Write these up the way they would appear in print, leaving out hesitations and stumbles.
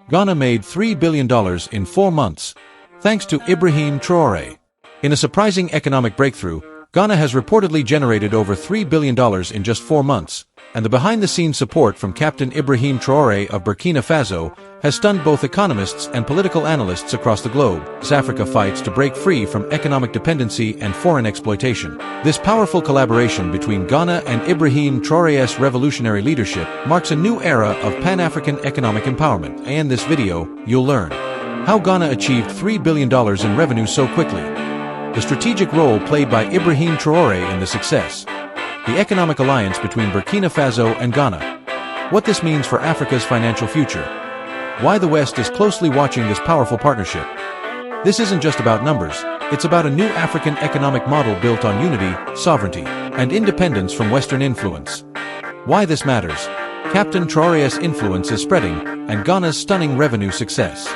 Ghana made $3 billion in 4 months, thanks to Ibrahim Traoré. In a surprising economic breakthrough, Ghana has reportedly generated over $3 billion in just 4 months, and the behind-the-scenes support from Captain Ibrahim Traoré of Burkina Faso has stunned both economists and political analysts across the globe as Africa fights to break free from economic dependency and foreign exploitation. This powerful collaboration between Ghana and Ibrahim Traoré's revolutionary leadership marks a new era of Pan-African economic empowerment, and in this video, you'll learn how Ghana achieved $3 billion in revenue so quickly, the strategic role played by Ibrahim Traoré in the success, the economic alliance between Burkina Faso and Ghana, what this means for Africa's financial future, why the West is closely watching this powerful partnership. This isn't just about numbers, it's about a new African economic model built on unity, sovereignty, and independence from Western influence. Why this matters. Captain Traoré's influence is spreading, and Ghana's stunning revenue success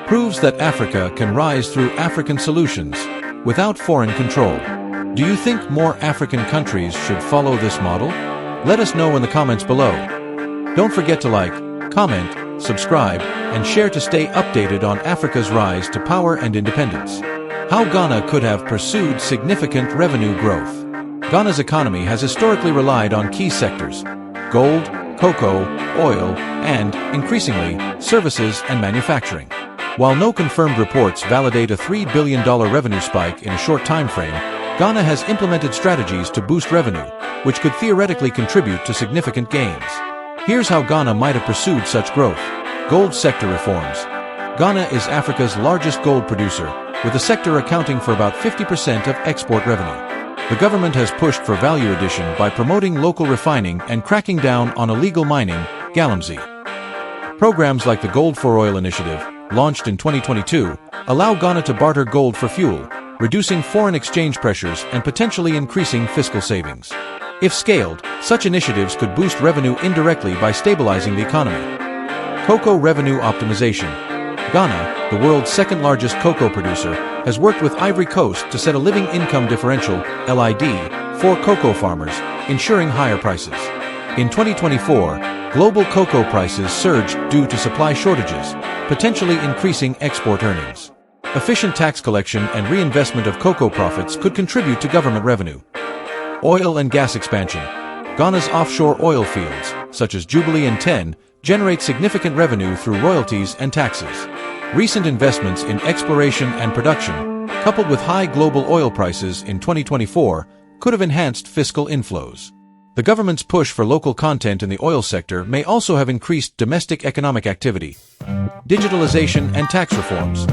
proves that Africa can rise through African solutions without foreign control. Do you think more African countries should follow this model? Let us know in the comments below. Don't forget to like, comment, subscribe, and share to stay updated on Africa's rise to power and independence. How Ghana could have pursued significant revenue growth. Ghana's economy has historically relied on key sectors: gold, cocoa, oil, and, increasingly, services and manufacturing. While no confirmed reports validate a $3 billion revenue spike in a short time frame, Ghana has implemented strategies to boost revenue, which could theoretically contribute to significant gains. Here's how Ghana might have pursued such growth. Gold sector reforms. Ghana is Africa's largest gold producer, with the sector accounting for about 50% of export revenue. The government has pushed for value addition by promoting local refining and cracking down on illegal mining, galamsey. Programs like the Gold for Oil initiative, launched in 2022, allow Ghana to barter gold for fuel, reducing foreign exchange pressures and potentially increasing fiscal savings. If scaled, such initiatives could boost revenue indirectly by stabilizing the economy. Cocoa revenue optimization. Ghana, the world's second-largest cocoa producer, has worked with Ivory Coast to set a living income differential (LID) for cocoa farmers, ensuring higher prices. In 2024, global cocoa prices surged due to supply shortages, potentially increasing export earnings. Efficient tax collection and reinvestment of cocoa profits could contribute to government revenue. Oil and gas expansion. Ghana's offshore oil fields, such as Jubilee and TEN, generate significant revenue through royalties and taxes. Recent investments in exploration and production, coupled with high global oil prices in 2024, could have enhanced fiscal inflows. The government's push for local content in the oil sector may also have increased domestic economic activity. Digitalization and tax reforms.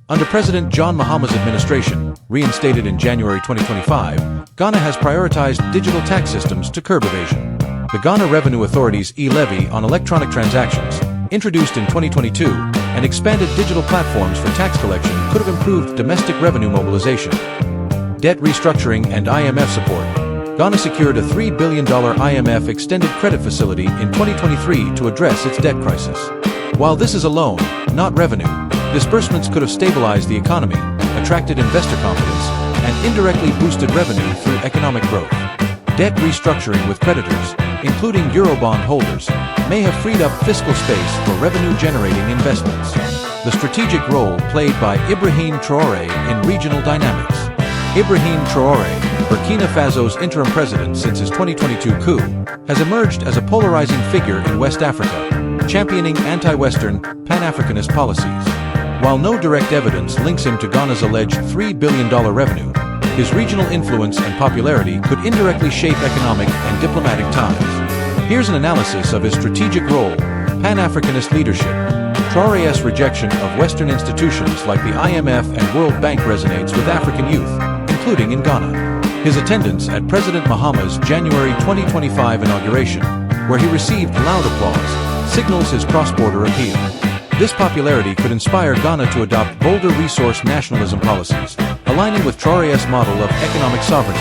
Under President John Mahama's administration, reinstated in January 2025, Ghana has prioritized digital tax systems to curb evasion. The Ghana Revenue Authority's e-levy on electronic transactions, introduced in 2022, and expanded digital platforms for tax collection could have improved domestic revenue mobilization. Debt restructuring and IMF support. Ghana secured a $3 billion IMF extended credit facility in 2023 to address its debt crisis. While this is a loan, not revenue, disbursements could have stabilized the economy, attracted investor confidence, and indirectly boosted revenue through economic growth. Debt restructuring with creditors, including Eurobond holders, may have freed up fiscal space for revenue-generating investments. The strategic role played by Ibrahim Traoré in regional dynamics. Ibrahim Traoré, Burkina Faso's interim president since his 2022 coup, has emerged as a polarizing figure in West Africa, championing anti-Western, pan-Africanist policies. While no direct evidence links him to Ghana's alleged $3 billion revenue, his regional influence and popularity could indirectly shape economic and diplomatic ties. Here's an analysis of his strategic role, Pan-Africanist leadership. Traoré's rejection of Western institutions like the IMF and World Bank resonates with African youth, including in Ghana. His attendance at President Mahama's January 2025 inauguration, where he received loud applause, signals his cross-border appeal. This popularity could inspire Ghana to adopt bolder resource nationalism policies, aligning with Traoré's model of economic sovereignty.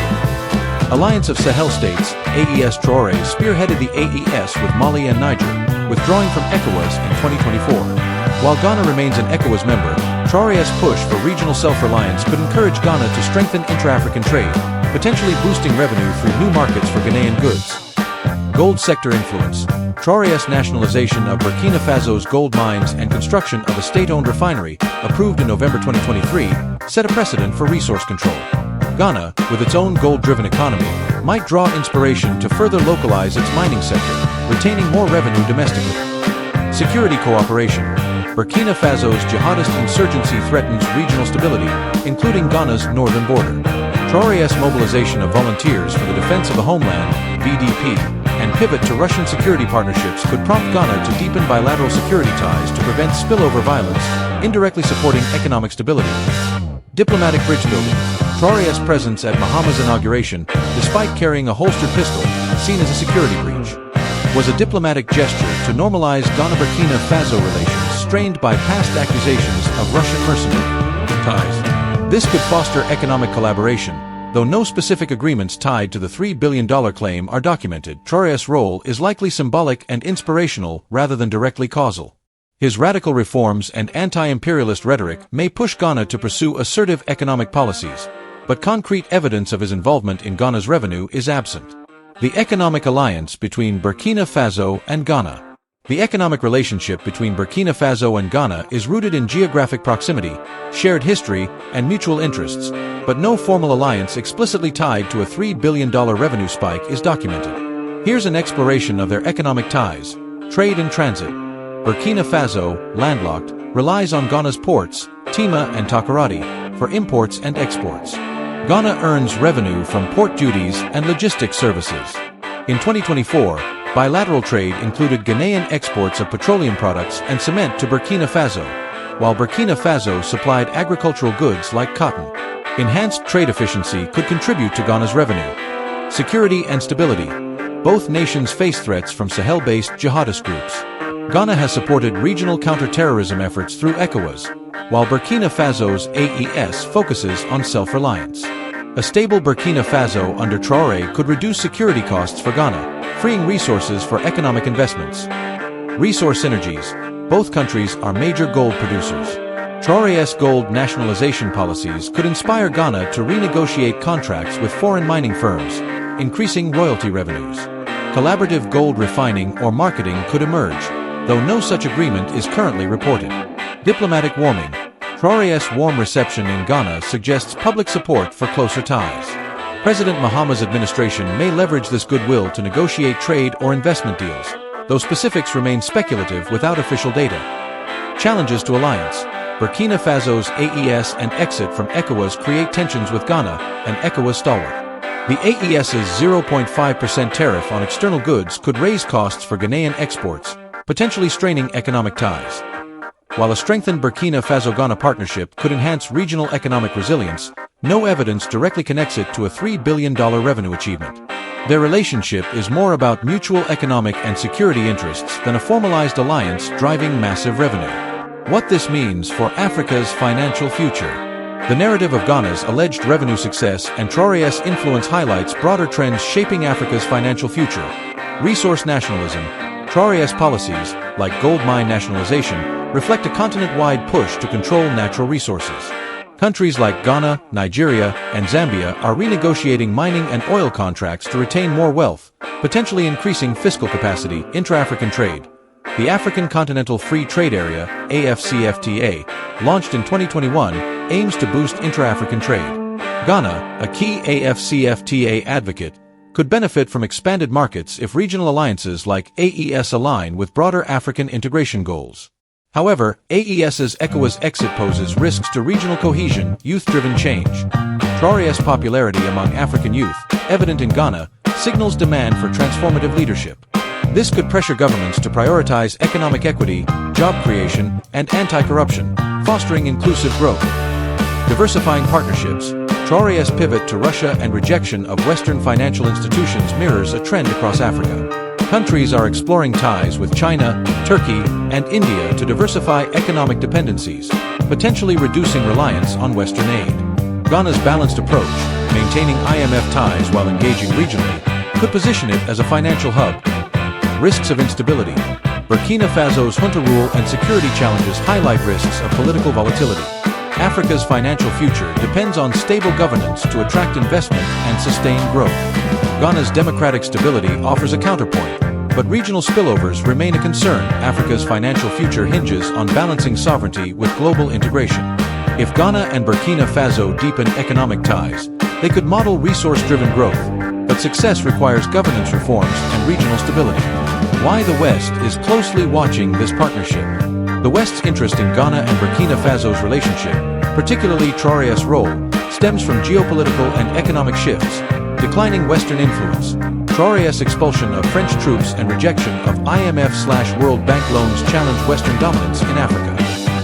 Alliance of Sahel States, AES. Traoré spearheaded the AES with Mali and Niger, withdrawing from ECOWAS in 2024. While Ghana remains an ECOWAS member, Traoré's push for regional self-reliance could encourage Ghana to strengthen intra-African trade, potentially boosting revenue through new markets for Ghanaian goods. Gold sector influence. Traoré's nationalization of Burkina Faso's gold mines and construction of a state-owned refinery, approved in November 2023, set a precedent for resource control. Ghana, with its own gold-driven economy, might draw inspiration to further localize its mining sector, retaining more revenue domestically. Security cooperation. Burkina Faso's jihadist insurgency threatens regional stability, including Ghana's northern border. Traoré's mobilization of volunteers for the defense of the homeland, BDP, and pivot to Russian security partnerships could prompt Ghana to deepen bilateral security ties to prevent spillover violence, indirectly supporting economic stability. Diplomatic bridge building. Traoré's presence at Mahama's inauguration, despite carrying a holstered pistol, seen as a security breach, was a diplomatic gesture to normalize Ghana-Burkina Faso relations strained by past accusations of Russian mercenary ties. This could foster economic collaboration, though no specific agreements tied to the $3 billion claim are documented. Traoré's role is likely symbolic and inspirational rather than directly causal. His radical reforms and anti-imperialist rhetoric may push Ghana to pursue assertive economic policies, but concrete evidence of his involvement in Ghana's revenue is absent. The economic alliance between Burkina Faso and Ghana. The economic relationship between Burkina Faso and Ghana is rooted in geographic proximity, shared history, and mutual interests, but no formal alliance explicitly tied to a $3 billion revenue spike is documented. Here's an exploration of their economic ties. Trade and transit. Burkina Faso, landlocked, relies on Ghana's ports, Tema and Takoradi, for imports and exports. Ghana earns revenue from port duties and logistics services. In 2024, bilateral trade included Ghanaian exports of petroleum products and cement to Burkina Faso, while Burkina Faso supplied agricultural goods like cotton. Enhanced trade efficiency could contribute to Ghana's revenue. Security and stability. Both nations face threats from Sahel-based jihadist groups. Ghana has supported regional counter-terrorism efforts through ECOWAS, while Burkina Faso's AES focuses on self-reliance. A stable Burkina Faso under Traoré could reduce security costs for Ghana, freeing resources for economic investments. Resource synergies. Both countries are major gold producers. Traoré's gold nationalization policies could inspire Ghana to renegotiate contracts with foreign mining firms, increasing royalty revenues. Collaborative gold refining or marketing could emerge, though no such agreement is currently reported. Diplomatic warming. Traoré's warm reception in Ghana suggests public support for closer ties. President Mahama's administration may leverage this goodwill to negotiate trade or investment deals, though specifics remain speculative without official data. Challenges to alliance. Burkina Faso's AES and exit from ECOWAS create tensions with Ghana, an ECOWAS stalwart. The AES's 0.5% tariff on external goods could raise costs for Ghanaian exports, potentially straining economic ties. While a strengthened Burkina Faso-Ghana partnership could enhance regional economic resilience, no evidence directly connects it to a $3 billion revenue achievement. Their relationship is more about mutual economic and security interests than a formalized alliance driving massive revenue. What this means for Africa's financial future. The narrative of Ghana's alleged revenue success and Traoré's influence highlights broader trends shaping Africa's financial future. Resource nationalism. Traoré's policies, like gold mine nationalization, reflect a continent-wide push to control natural resources. Countries like Ghana, Nigeria, and Zambia are renegotiating mining and oil contracts to retain more wealth, potentially increasing fiscal capacity. Intra-African trade. The African Continental Free Trade Area, AfCFTA, launched in 2021, aims to boost intra-African trade. Ghana, a key AfCFTA advocate, could benefit from expanded markets if regional alliances like AES align with broader African integration goals. However, AES's ECOWAS exit poses risks to regional cohesion, youth-driven change. Traoré's popularity among African youth, evident in Ghana, signals demand for transformative leadership. This could pressure governments to prioritize economic equity, job creation, and anti-corruption, fostering inclusive growth. Diversifying partnerships. Traoré's pivot to Russia and rejection of Western financial institutions mirrors a trend across Africa. Countries are exploring ties with China, Turkey, and India to diversify economic dependencies, potentially reducing reliance on Western aid. Ghana's balanced approach, maintaining IMF ties while engaging regionally, could position it as a financial hub. Risks of instability. Burkina Faso's junta rule and security challenges highlight risks of political volatility. Africa's financial future depends on stable governance to attract investment and sustain growth. Ghana's democratic stability offers a counterpoint, but regional spillovers remain a concern. Africa's financial future hinges on balancing sovereignty with global integration. If Ghana and Burkina Faso deepen economic ties, they could model resource-driven growth, but success requires governance reforms and regional stability. Why the West is closely watching this partnership. The West's interest in Ghana and Burkina Faso's relationship, particularly Traoré's role, stems from geopolitical and economic shifts. Declining Western influence. Traoré's expulsion of French troops and rejection of IMF/World Bank loans challenge Western dominance in Africa.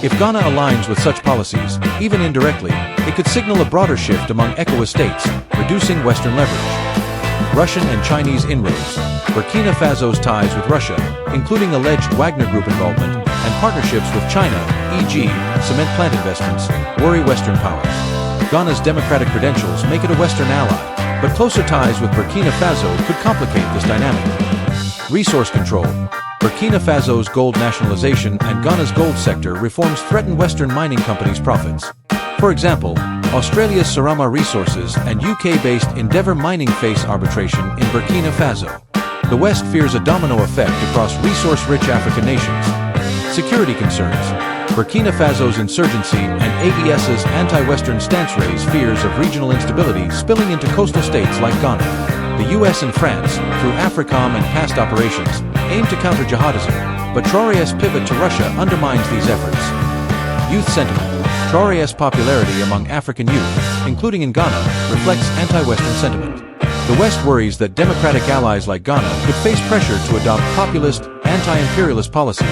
If Ghana aligns with such policies, even indirectly, it could signal a broader shift among ECOWAS states, reducing Western leverage. Russian and Chinese inroads. Burkina Faso's ties with Russia, including alleged Wagner Group involvement, and partnerships with China, e.g., cement plant investments, worry Western powers. Ghana's democratic credentials make it a Western ally, but closer ties with Burkina Faso could complicate this dynamic. Resource control. Burkina Faso's gold nationalization and Ghana's gold sector reforms threaten Western mining companies' profits. For example, Australia's Sarama Resources and UK-based Endeavour Mining face arbitration in Burkina Faso. The West fears a domino effect across resource-rich African nations. Security concerns. Burkina Faso's insurgency and AES's anti-Western stance raise fears of regional instability spilling into coastal states like Ghana. The US and France, through AFRICOM and past operations, aim to counter jihadism, but Traoré's pivot to Russia undermines these efforts. Youth sentiment. Traoré's popularity among African youth, including in Ghana, reflects anti-Western sentiment. The West worries that democratic allies like Ghana could face pressure to adopt populist, anti-imperialist policies,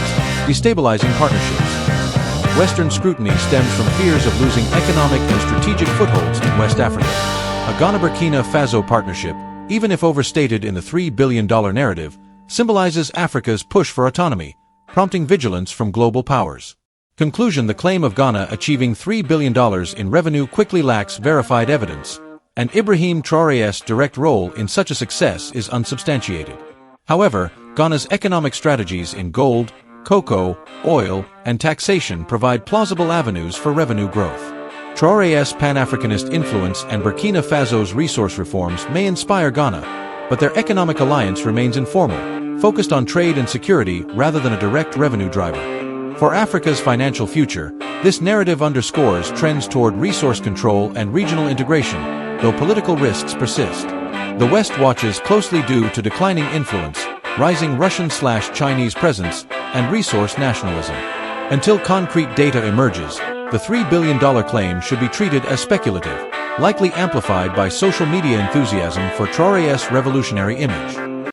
destabilizing partnerships. Western scrutiny stems from fears of losing economic and strategic footholds in West Africa. A Ghana-Burkina Faso partnership, even if overstated in the $3 billion narrative, symbolizes Africa's push for autonomy, prompting vigilance from global powers. Conclusion. The claim of Ghana achieving $3 billion in revenue quickly lacks verified evidence, and Ibrahim Traoré's direct role in such a success is unsubstantiated. However, Ghana's economic strategies in gold, cocoa, oil, and taxation provide plausible avenues for revenue growth. Traoré's Pan-Africanist influence and Burkina Faso's resource reforms may inspire Ghana, but their economic alliance remains informal, focused on trade and security rather than a direct revenue driver. For Africa's financial future, this narrative underscores trends toward resource control and regional integration, though political risks persist. The West watches closely due to declining influence, rising Russian/Chinese presence, and resource nationalism. Until concrete data emerges, the $3 billion claim should be treated as speculative, likely amplified by social media enthusiasm for Traoré's revolutionary image.